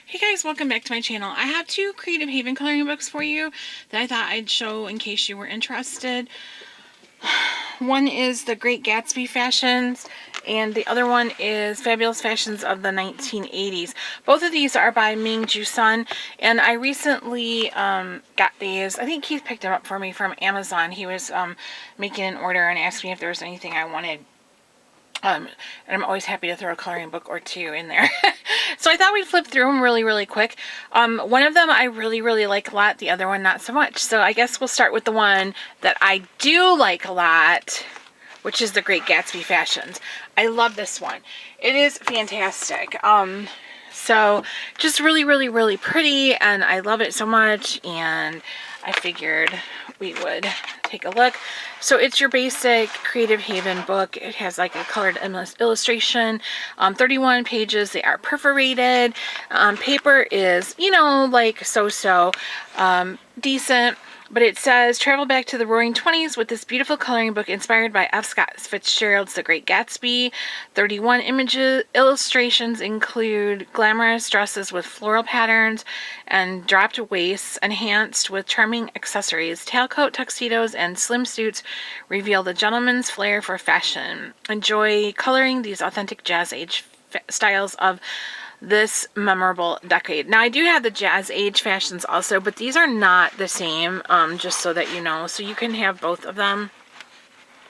Hey guys, welcome back to my channel. I have two Creative Haven coloring books for you that I thought I'd show in case you were interested. One is the Great Gatsby Fashions, and the other one is Fabulous Fashions of the 1980s. Both of these are by Ming Ju Sun, and I recently got these. I think Keith picked them up for me from Amazon. He was making an order and asked me if there was anything I wanted. And I'm always happy to throw a coloring book or two in there. So I thought we'd flip through them really quick. One of them I really like a lot, the other one not so much. So I guess we'll start with the one that I do like a lot, which is the Great Gatsby Fashions. I love this one. It is fantastic. So just really pretty, and I love it so much, and I figured we would take a look. So it's your basic Creative Haven book. It has like a colored illustration, 31 pages. They are perforated. Paper is, you know, like so-so, decent. But it says, travel back to the roaring 20s with this beautiful coloring book inspired by F. Scott Fitzgerald's The Great Gatsby. 31 illustrations include glamorous dresses with floral patterns and dropped waists enhanced with charming accessories. Tailcoat, tuxedos, and slim suits reveal the gentleman's flair for fashion. Enjoy coloring these authentic jazz age styles of this memorable decade. Now I do have the Jazz Age fashions also, but these are not the same, just so that you know. So you can have both of them.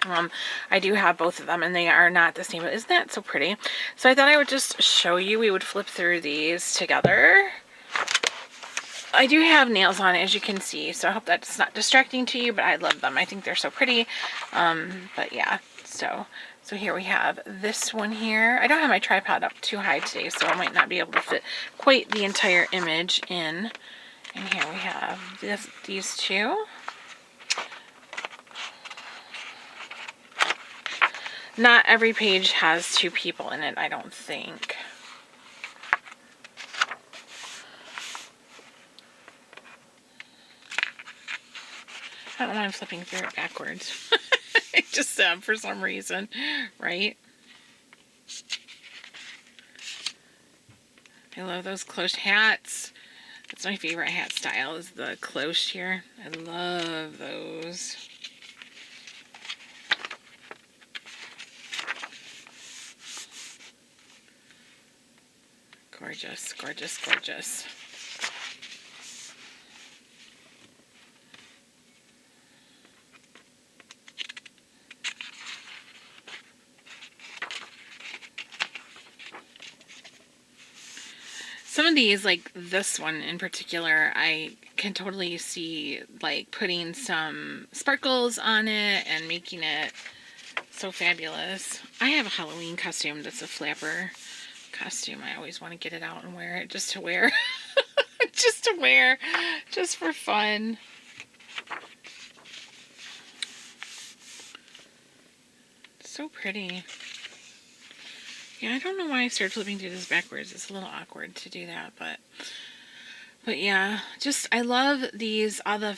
I do have both of them, and they are not the same. But isn't that so pretty? So I thought I would just show you. We would flip through these together. I do have nails on, as you can see, so I hope that's not distracting to you, but I love them. I think they're so pretty. But yeah, so here we have this one here. I don't have my tripod up too high today, so I might not be able to fit quite the entire image in. And here we have these two. Not every page has two people in it, I don't think. I don't know why I'm flipping through it backwards. It just for some reason, right? I love those cloche hats. That's my favorite hat style, is the cloche here. I love those. Gorgeous. Some of these, like this one in particular, I can totally see like putting some sparkles on it and making it so fabulous. I have a Halloween costume that's a flapper costume. I always want to get it out and wear it just to wear. Just for fun. So pretty. Yeah, I don't know why I started flipping through this backwards. It's a little awkward to do that, but yeah, just I love these, all the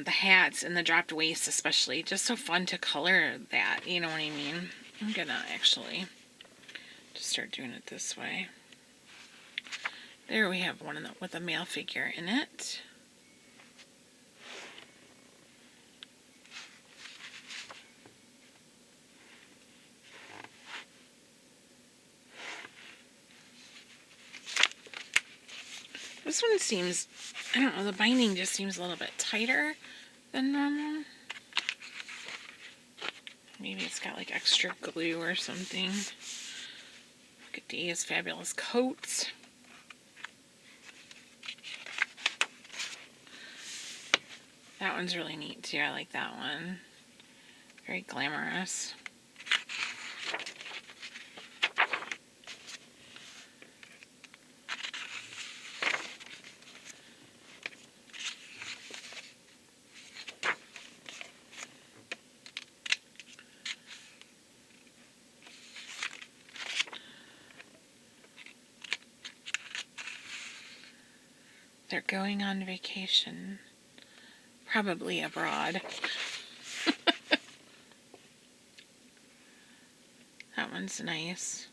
hats and the dropped waist especially. Just so fun to color that, you know what I mean? I'm gonna actually just start doing it this way. There we have one with a male figure in it. This one seems, I don't know, the binding just seems a little bit tighter than normal. Maybe it's got like extra glue or something. Look at these fabulous coats. That one's really neat too. I like that one. Very glamorous. They're going on vacation. Probably abroad. That one's nice.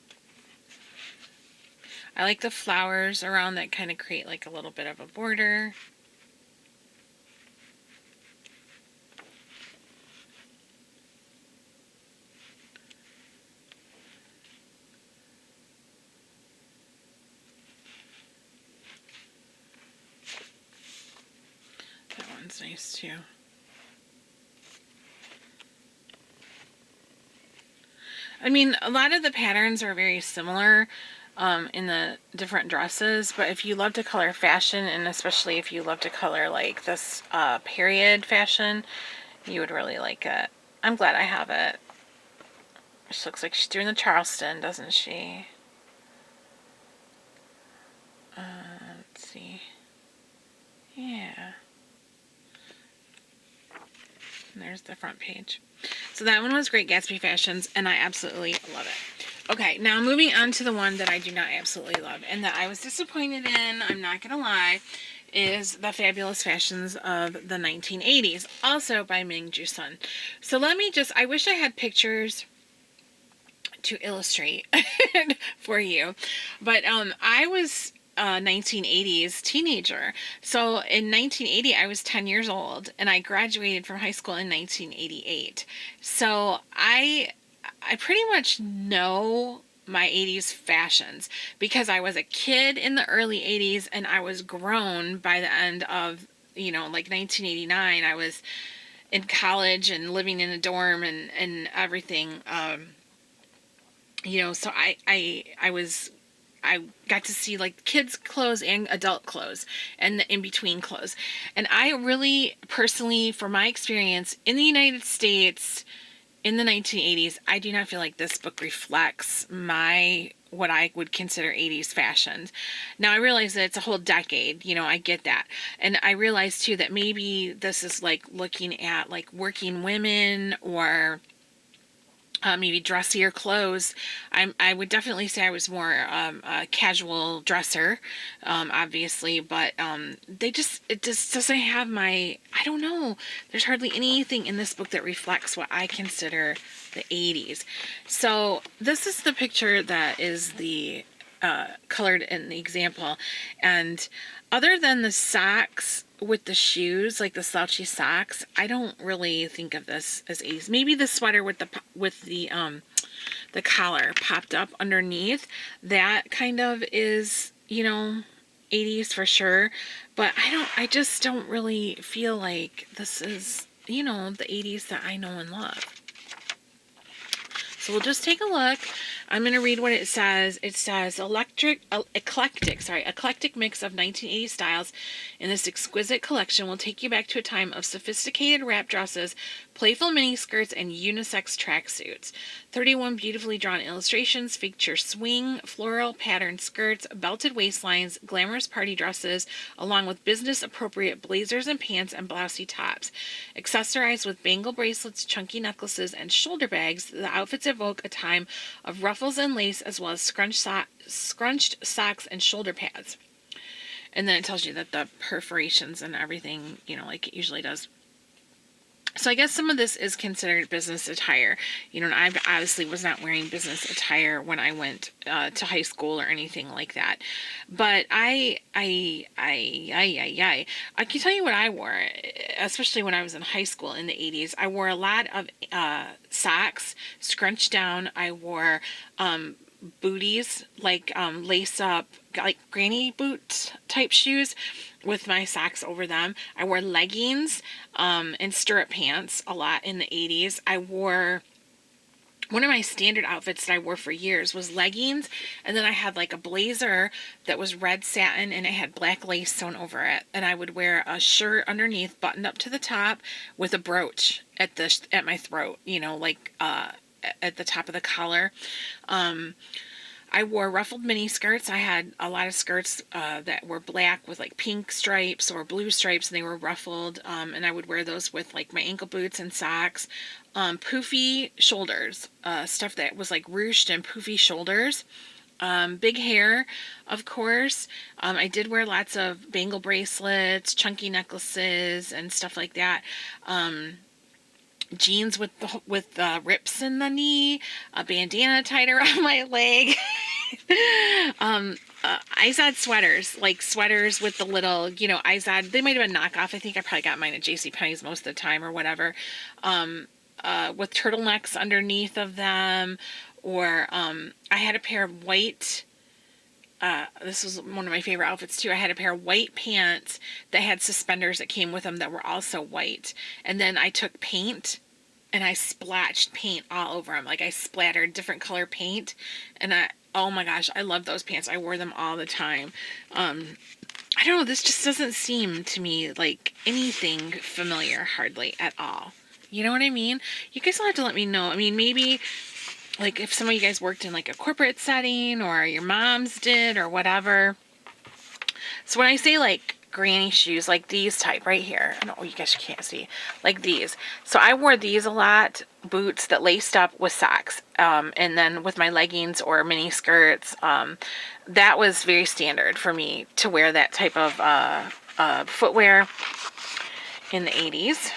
I like the flowers around that kind of create like a little bit of a border. That one's nice too. I mean, a lot of the patterns are very similar in the different dresses, but if you love to color fashion, and especially if you love to color like this period fashion, you would really like it. I'm glad I have it. She looks like she's doing the Charleston, doesn't she? Let's see. Yeah. And there's the front page. So that one was Great Gatsby Fashions, and I absolutely love it. Okay, now moving on to the one that I do not absolutely love, and that I was disappointed in, I'm not going to lie, is The Fabulous Fashions of the 1980s, also by Ming Ju Sun. So let me just, I wish I had pictures to illustrate for you, but I was 1980s teenager. So in 1980, I was 10 years old, and I graduated from high school in 1988. So I pretty much know my 80s fashions because I was a kid in the early 80s and I was grown by the end of, like 1989. I was in college and living in a dorm and everything. So I got to see like kids clothes and adult clothes and the in between clothes. And I really personally, for my experience in the United States in the 1980s, I do not feel like this book reflects what I would consider 80s fashion. Now I realize that it's a whole decade, I get that. And I realize too that maybe this is like looking at like working women or maybe dressier clothes. I would definitely say I was more a casual dresser, obviously, but it just doesn't have I don't know. There's hardly anything in this book that reflects what I consider the 80s. So this is the picture that is the colored in the example, and other than the socks with the shoes, like the slouchy socks, I don't really think of this as 80s. Maybe the sweater with the collar popped up underneath, that kind of is, 80s for sure. But I just don't really feel like this is, the 80s that I know and love. So we'll just take a look. I'm going to read what it says. It says eclectic mix of 1980s styles in this exquisite collection will take you back to a time of sophisticated wrap dresses, playful miniskirts, and unisex tracksuits. 31 beautifully drawn illustrations feature swing, floral patterned skirts, belted waistlines, glamorous party dresses, along with business-appropriate blazers and pants and blousy tops. Accessorized with bangle bracelets, chunky necklaces, and shoulder bags, the outfits evoke a time of ruffles and lace, as well as scrunched socks and shoulder pads. And then it tells you that the perforations and everything, like it usually does. So I guess some of this is considered business attire. And I obviously was not wearing business attire when I went to high school or anything like that. But I can tell you what I wore, especially when I was in high school in the 80s. I wore a lot of socks, scrunched down. I wore booties, like lace up, like granny boot type shoes with my socks over them. I wore leggings and stirrup pants a lot in the 80s. I wore, one of my standard outfits that I wore for years was leggings, and then I had like a blazer that was red satin and it had black lace sewn over it, and I would wear a shirt underneath buttoned up to the top with a brooch at my throat, at the top of the collar. I wore ruffled mini skirts. I had a lot of skirts that were black with like pink stripes or blue stripes, and they were ruffled. And I would wear those with like my ankle boots and socks. Poofy shoulders, stuff that was like ruched and poofy shoulders. Big hair, of course. I did wear lots of bangle bracelets, chunky necklaces, and stuff like that. Jeans with rips in the knee, a bandana tied around my leg. Izod sweaters, like sweaters with the little, you know, Izod. They might have been knockoff. I think I probably got mine at JCPenney's most of the time or whatever. With turtlenecks underneath of them, or I had a pair of white. This was one of my favorite outfits too. I had a pair of white pants that had suspenders that came with them that were also white, and then I took paint and I splatched paint all over them. Like I splattered different color paint, and oh my gosh, I love those pants. I wore them all the time. I don't know, this just doesn't seem to me like anything familiar hardly at all. You know what I mean? You guys will have to let me know. I mean, maybe like if some of you guys worked in like a corporate setting or your moms did or whatever. So when I say like granny shoes, like these type right here, I know you guys can't see, like these. So I wore these a lot, boots that laced up with socks, and then with my leggings or mini skirts. That was very standard for me to wear that type of footwear in the 80s.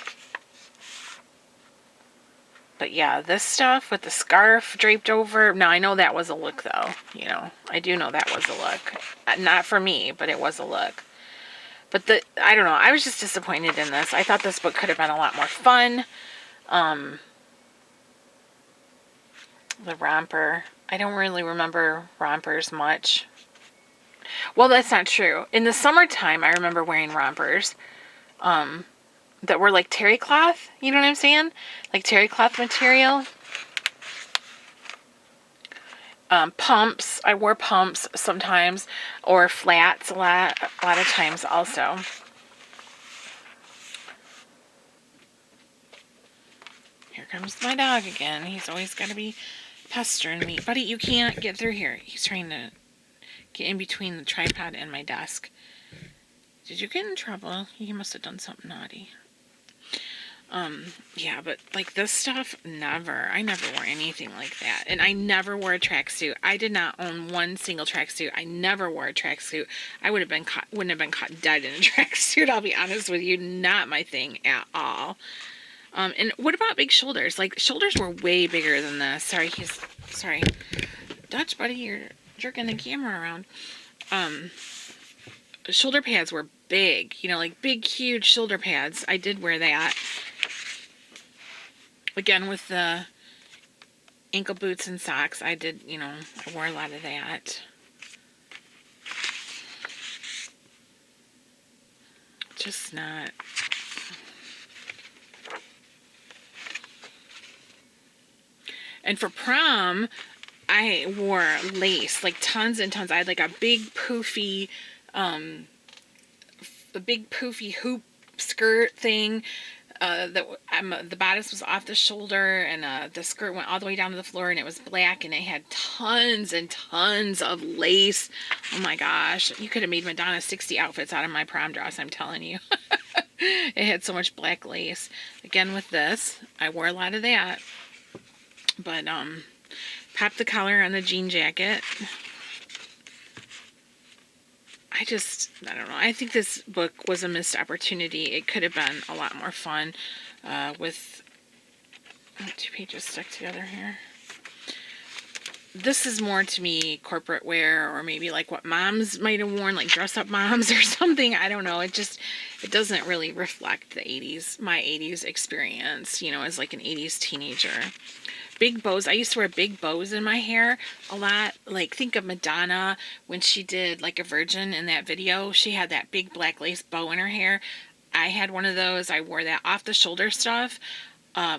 But yeah, this stuff with the scarf draped over, now I know that was a look though, you know, I do know that was a look. Not for me, but it was a look. But I don't know, I was just disappointed in this. I thought this book could have been a lot more fun. The romper, I don't really remember rompers much. Well, that's not true. In the summertime, I remember wearing rompers. That were like terry cloth, you know what I'm saying? Like terry cloth material. Pumps, I wore pumps sometimes, or flats a lot of times also. Here comes my dog again. He's always got to be pestering me. Buddy, you can't get through here. He's trying to get in between the tripod and my desk. Did you get in trouble? You must have done something naughty. Yeah, but like this stuff, never. I never wore anything like that. And I never wore a tracksuit. I did not own one single tracksuit. I never wore a tracksuit. I wouldn't have been caught dead in a tracksuit, I'll be honest with you. Not my thing at all. And what about big shoulders? Like, shoulders were way bigger than this. Sorry. Dutch, buddy, you're jerking the camera around. Shoulder pads were big, you know, like big, huge shoulder pads. I did wear that. Again, with the ankle boots and socks, I did, you know, I wore a lot of that. Just not. And for prom, I wore lace, like tons and tons. I had like a big poofy hoop skirt thing. The bodice was off the shoulder, and the skirt went all the way down to the floor, and it was black, and it had tons and tons of lace. Oh my gosh, you could have made Madonna 60 outfits out of my prom dress, I'm telling you. It had so much black lace. Again, with this, I wore a lot of that. But popped the collar on the jean jacket. I don't know. I think this book was a missed opportunity. It could have been a lot more fun with 2 pages stuck together here. This is more to me corporate wear, or maybe like what moms might have worn, like dress up moms or something. I don't know. It doesn't really reflect the 80s, my 80s experience, you know, as like an 80s teenager. Big bows. I used to wear big bows in my hair a lot. Like, think of Madonna when she did like a virgin in that video. She had that big black lace bow in her hair. I had one of those. I wore that off the shoulder stuff.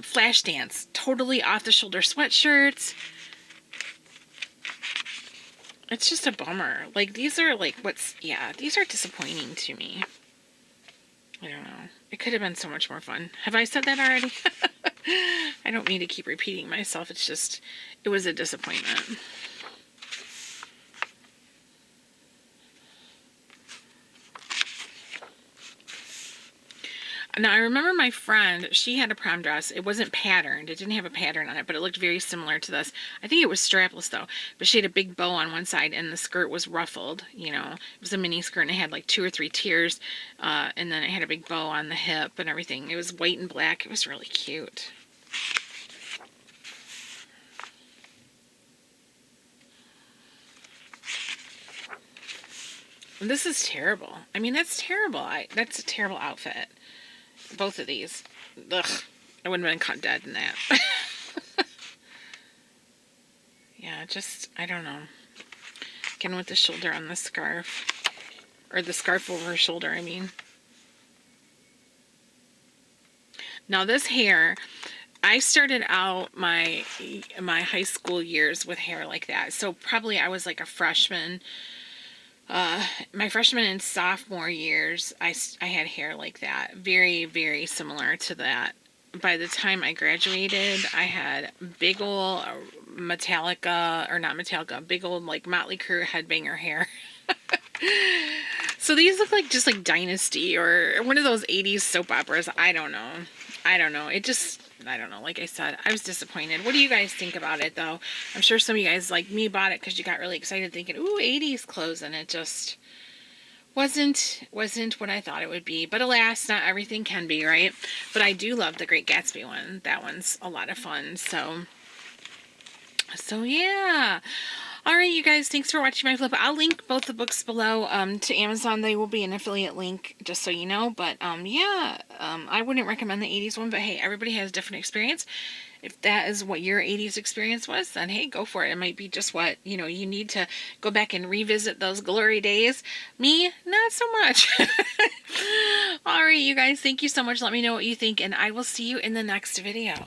Flash dance. Totally off the shoulder sweatshirts. It's just a bummer. Like, these are like these are disappointing to me. I don't know. It could have been so much more fun. Have I said that already? I don't mean to keep repeating myself. It's just, it was a disappointment. Now, I remember my friend, she had a prom dress. It wasn't patterned. It didn't have a pattern on it, but it looked very similar to this. I think it was strapless, though. But she had a big bow on one side, and the skirt was ruffled, you know. It was a mini skirt, and it had like 2 or 3 tiers. And then it had a big bow on the hip and everything. It was white and black. It was really cute. This is terrible. I mean, that's terrible. That's a terrible outfit. Both of these. Ugh. I wouldn't have been caught dead in that. Yeah, just, I don't know. Again, with the shoulder on the scarf. Or the scarf over her shoulder, I mean. Now this hair, I started out my high school years with hair like that. So probably I was like a freshman. My freshman and sophomore years, I had hair like that. Very, very similar to that. By the time I graduated, I had big old Metallica, or not Metallica, big old like Motley Crue headbanger hair. So these look like just like Dynasty or one of those 80s soap operas. I don't know. It just, I don't know. Like I said, I was disappointed. What do you guys think about it, though? I'm sure some of you guys, like me, bought it because you got really excited thinking, ooh, 80s clothes, and it just wasn't what I thought it would be. But alas, not everything can be, right? But I do love the Great Gatsby one. That one's a lot of fun. So yeah. All right, you guys, thanks for watching my flip. I'll link both the books below to Amazon. They will be an affiliate link, just so you know. But, yeah, I wouldn't recommend the 80s one. But, hey, everybody has a different experience. If that is what your 80s experience was, then, hey, go for it. It might be just what, you need to go back and revisit those glory days. Me, not so much. All right, you guys, thank you so much. Let me know what you think, and I will see you in the next video.